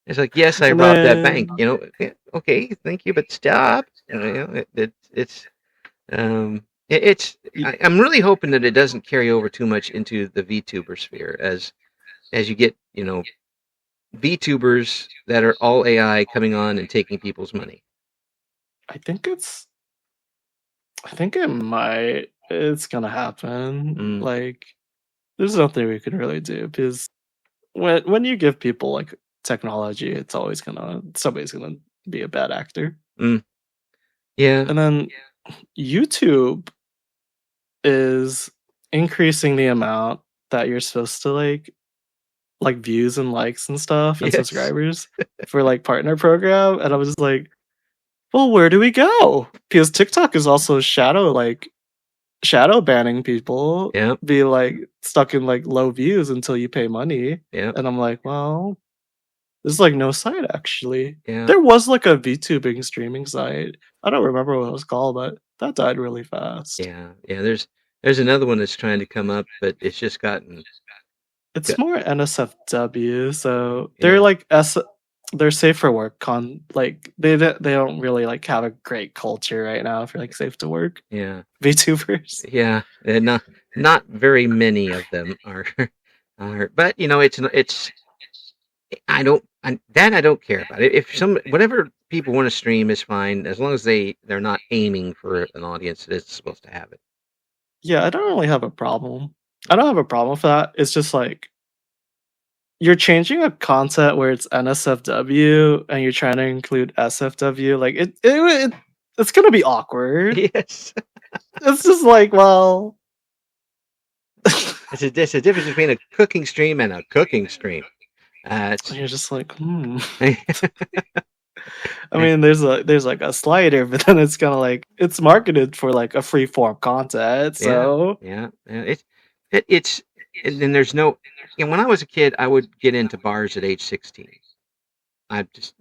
A: It's like, yes, I robbed that bank. You know, okay, thank you, but stop. You know, I'm really hoping that it doesn't carry over too much into the VTuber sphere as you get, you know, VTubers that are all AI coming on and taking people's money.
B: I think it might. It's gonna happen. Like, there's nothing we can really do because when you give people like technology, it's always somebody's gonna be a bad actor.
A: Yeah,
B: and then YouTube is increasing the amount that you're supposed to like views and likes and stuff and subscribers for like partner program, and I was just like, well, where do we go? Because TikTok is also shadow banning people. Be like stuck in like low views until you pay money. And I'm like, well, there's like no site actually. There was like a VTubing streaming site. I don't remember what it was called, but that died really fast.
A: Yeah. There's another one that's trying to come up, but it's just gotten.
B: It's more NSFW, so they're like they're safe for work like they don't really like have a great culture right now for like safe to work. VTubers.
A: Yeah, and not very many of them are, but you know it's I don't care about it. If whatever people want to stream is fine as long as they're not aiming for an audience that is supposed to have it.
B: Yeah, I don't really have a problem. I don't have a problem with that. It's just like you're changing a content where it's NSFW and you're trying to include SFW. Like it's gonna be awkward.
A: Yes,
B: it's just like, well,
A: it's a difference between a cooking stream and a cooking stream.
B: You're just like, I mean, there's like a slider, but then it's kind of like it's marketed for like a free form content. So
A: it's and then there's no. And when I was a kid, I would get into bars at age 16. I just,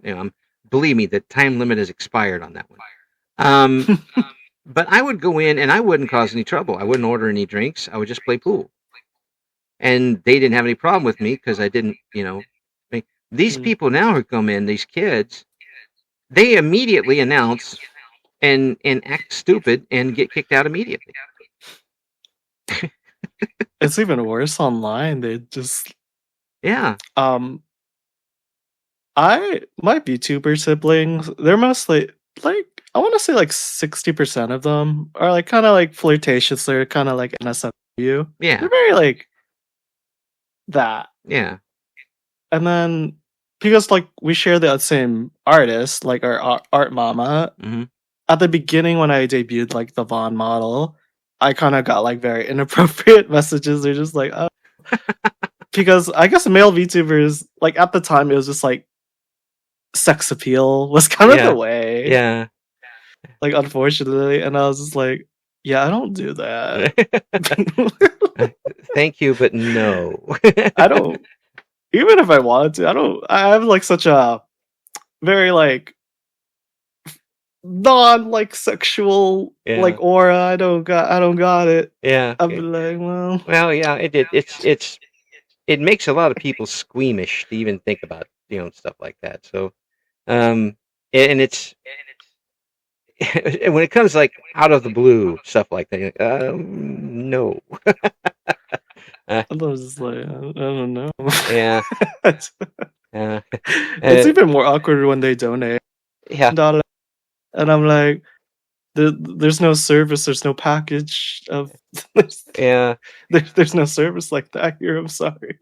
A: believe me, the time limit has expired on that one. But I would go in and I wouldn't cause any trouble. I wouldn't order any drinks. I would just play pool. And they didn't have any problem with me because I didn't, these people now who come in, these kids, they immediately announce and act stupid and get kicked out immediately.
B: It's even worse online. They just my VTuber siblings, they're mostly like, I want to say like 60% of them are like kind of like flirtatious. They're kind of like NSFW. They're very like that. And then because like we share the same artist, like our art mama. At the beginning when I debuted like the Vaun model, I kind of got like very inappropriate messages. They're just like, oh. Because I guess male VTubers, like at the time, it was just like sex appeal was kind of the way. like unfortunately, and I was just like, yeah, I don't do that.
A: Thank you, but no.
B: I don't. Even if I wanted to, I don't. I have like such a very like non like sexual like
A: Yeah.
B: aura. I don't got it.
A: Yeah.
B: I'd be like, well,
A: Well, yeah, it makes a lot of people squeamish to even think about, stuff like that. So, um, and it's and when it comes like out of the blue stuff like that, you're like, no. Uh,
B: I was just like, I don't know.
A: yeah.
B: It's
A: Uh,
B: even more awkward when they donate.
A: yeah.
B: And I'm like, there's no service, there's no package of
A: Yeah.
B: there's no service like that here. I'm sorry.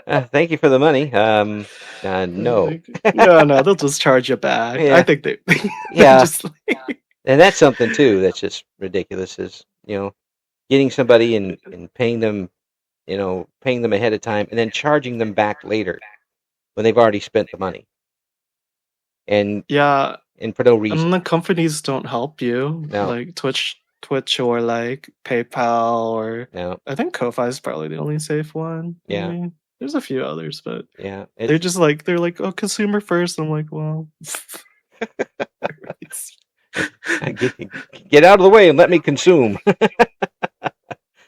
A: Thank you for the money. No.
B: Like, no, they'll just charge you back.
A: Yeah.
B: I think they
A: Yeah.
B: just like,
A: And that's something too that's just ridiculous is, getting somebody and paying them, paying them ahead of time and then charging them back later when they've already spent the money. And
B: yeah,
A: for no
B: and
A: reason.
B: the companies don't help you.
A: No.
B: Like Twitch or like PayPal or
A: No.
B: I think Ko-Fi is probably the only safe one.
A: Yeah.
B: I mean, there's a few others, but
A: Yeah.
B: they're just like oh, consumer first. I'm like, well,
A: get out of the way and let me consume.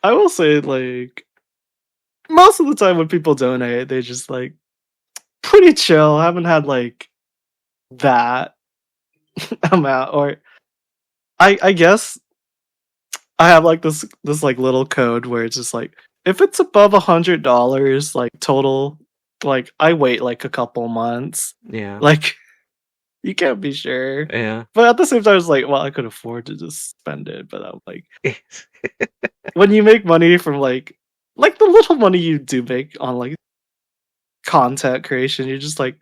B: I will say, like, most of the time when people donate, they just like pretty chill. I haven't had like that amount, or I guess I have like this like little code where it's just like if it's above $100 like total, like I wait like a couple months.
A: Yeah.
B: Like you can't be sure.
A: Yeah.
B: But at the same time, it's like, well, I could afford to just spend it. But I'm like, when you make money from like the little money you do make on like content creation, you're just like,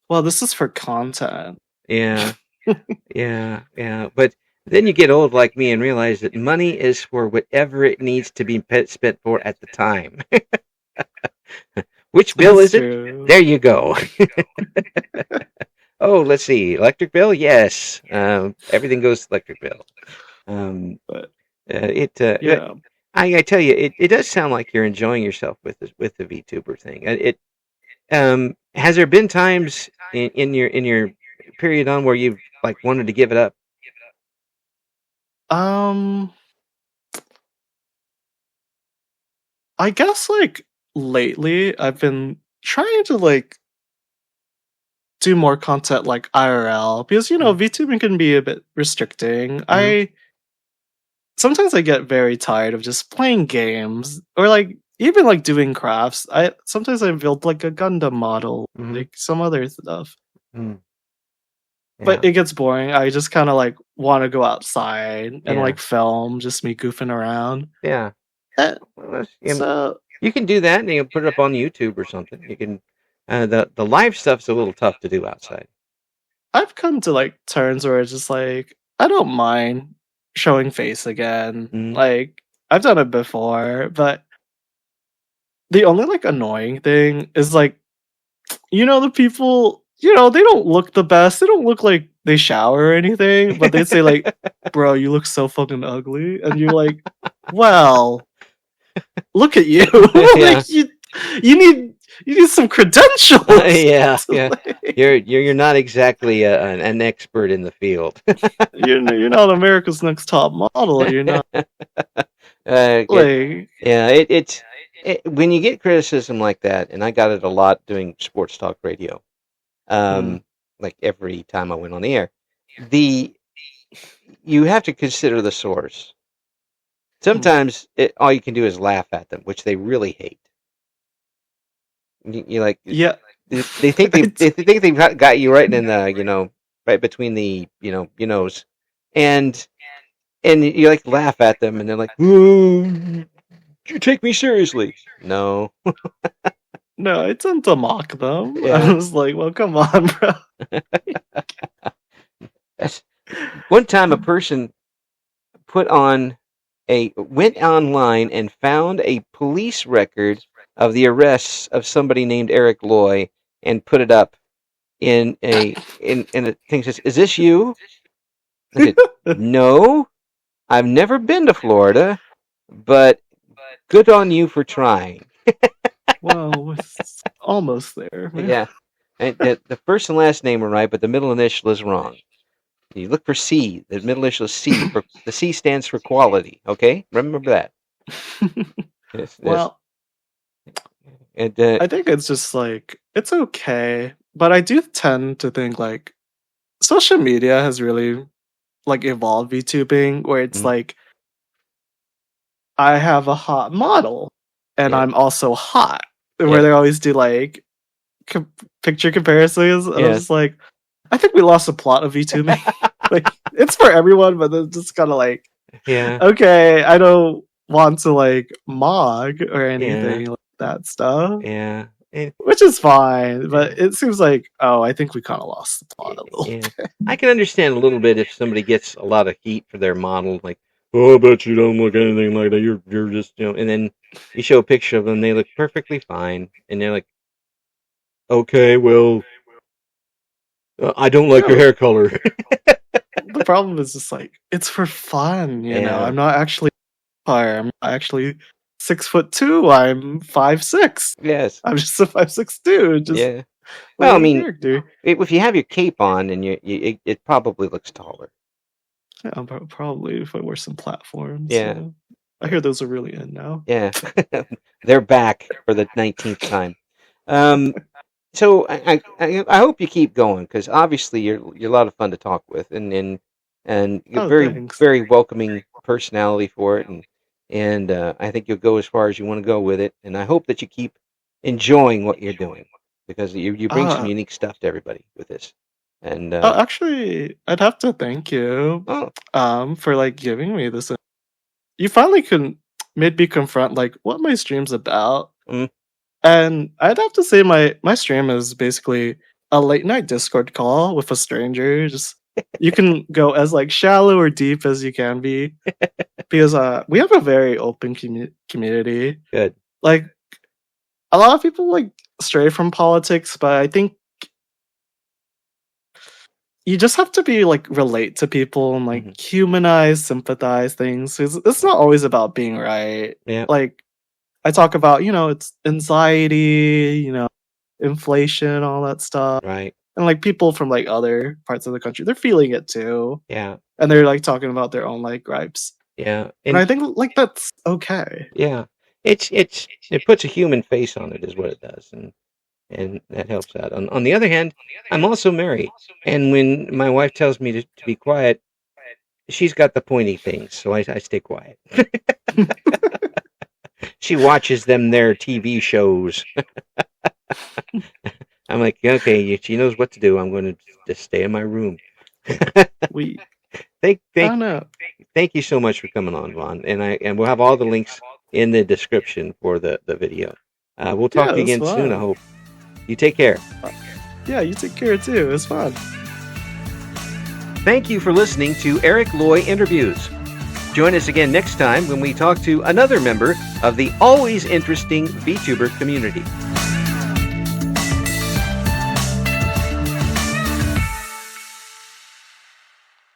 B: well, this is for content.
A: Yeah. Yeah. But then you get old like me and realize that money is for whatever it needs to be spent for at the time. Which bill is it? There you go. Oh, let's see. Electric bill? Yes. Everything goes to electric bill.
B: But
A: yeah. I tell you, it does sound like you're enjoying yourself with the VTuber thing. Has there been times in your period on where you've like wanted to give it up?
B: I guess like lately I've been trying to like do more content like IRL because VTubing can be a bit restricting. Sometimes I get very tired of just playing games or like even like doing crafts. Sometimes I build like a Gundam model, like some other stuff. Yeah. But it gets boring. I just kind of like want to go outside and like film just me goofing around.
A: Yeah. So you can do that and you can put it up on YouTube or something. You can the live stuff's a little tough to do outside.
B: I've come to like turns where it's just like I don't mind showing face again. Like I've done it before, but the only like annoying thing is like the people, they don't look the best. They don't look like they shower or anything, but they say like, "Bro, you look so fucking ugly," and you're like, "Well, look at you. Like you need some credentials."
A: Yeah. You're not exactly an expert in the field.
B: You're not America's Next Top Model. You're not.
A: It's when you get criticism like that, and I got it a lot doing sports talk radio. Like every time I went on the air, you have to consider the source. Sometimes all you can do is laugh at them, which they really hate. You like,
B: yeah.
A: They think they've got you right in the right between the nose, and you like laugh at them, and they're like, "You take me seriously?" No.
B: No, it's not to mock them. Yeah. I was like, well, come on, bro.
A: One time a person went online and found a police record of the arrests of somebody named Eric Loy and put it up in a thing that says, "Is this you?" I said, no, I've never been to Florida, but good on you for trying.
B: Well, it's almost there. Man.
A: Yeah. And the first and last name are right, but the middle initial is wrong. You look for C. The middle initial is C. The C stands for quality. Okay, remember that. Yes,
B: Well,
A: and
B: I think it's just like it's okay, but I do tend to think like social media has really like evolved VTubing, where it's
A: Mhm.
B: like I have a hot model and
A: Yeah.
B: I'm also hot, where
A: Yeah.
B: they always do like picture comparisons, and I'm
A: Yes.
B: just like, I think we lost the plot of VTubing. Like it's for everyone, but it's just kind of like,
A: Yeah.
B: okay, I don't want to like mog or anything
A: Yeah.
B: like that stuff.
A: Yeah.
B: Which is fine, but it seems like, oh, I think we kind of lost the plot a little
A: Yeah.
B: bit.
A: I can understand a little bit if somebody gets a lot of heat for their model, like, oh, I bet you don't look anything like that. You're just, and then you show a picture of them, they look perfectly fine, and they're like, okay, well, I don't like your
B: Yeah,
A: hair color.
B: the problem is just like, it's for fun, you know?
A: Yeah.
B: I'm not actually fire. I'm not actually 6'2". I'm 5'6".
A: Yes.
B: I'm just a 5'6" dude, just
A: Yeah. Well, I
B: playing a
A: mean,
B: character.
A: if you have your cape on, and it probably looks taller.
B: Yeah, probably if I wear some platforms.
A: Yeah.
B: Yeah. I hear those are really in now.
A: Yeah. They're back for the 19th time. So I hope you keep going, because obviously you're a lot of fun to talk with, and you're
B: Oh,
A: very
B: thanks.
A: very welcoming personality for it, and I think you'll go as far as you want to go with it, and I hope that you keep enjoying what you're doing, because you bring some unique stuff to everybody with this, and
B: Actually, I'd have to thank you, for like giving me this. You finally made me confront like what my stream's about.
A: Mm.
B: And I'd have to say my stream is basically a late night Discord call with a stranger. Just you can go as like shallow or deep as you can be, because we have a very open community.
A: Good.
B: Like a lot of people like stray from politics, but I think you just have to be like relate to people and like humanize, sympathize things. It's not always about being right.
A: Yeah.
B: Like I talk about, it's anxiety, inflation, all that stuff.
A: Right.
B: And like people from like other parts of the country, they're feeling it too.
A: Yeah.
B: And they're like talking about their own like gripes.
A: Yeah.
B: And I think like that's okay.
A: Yeah. It puts a human face on it, is what it does, and that helps out. On the other hand, I'm also married, and when my wife tells me to be quiet, she's got the pointy things, so I stay quiet. She watches their TV shows. I'm like, okay, she knows what to do. I'm going to just stay in my room. Thank you so much for coming on, Vaun, and we'll have all the links in the description for the video. We'll talk again soon, I hope. You take care.
B: Yeah, you take care too. It's fun.
A: Thank you for listening to Eric Loy Interviews. Join us again next time when we talk to another member of the always interesting VTuber community.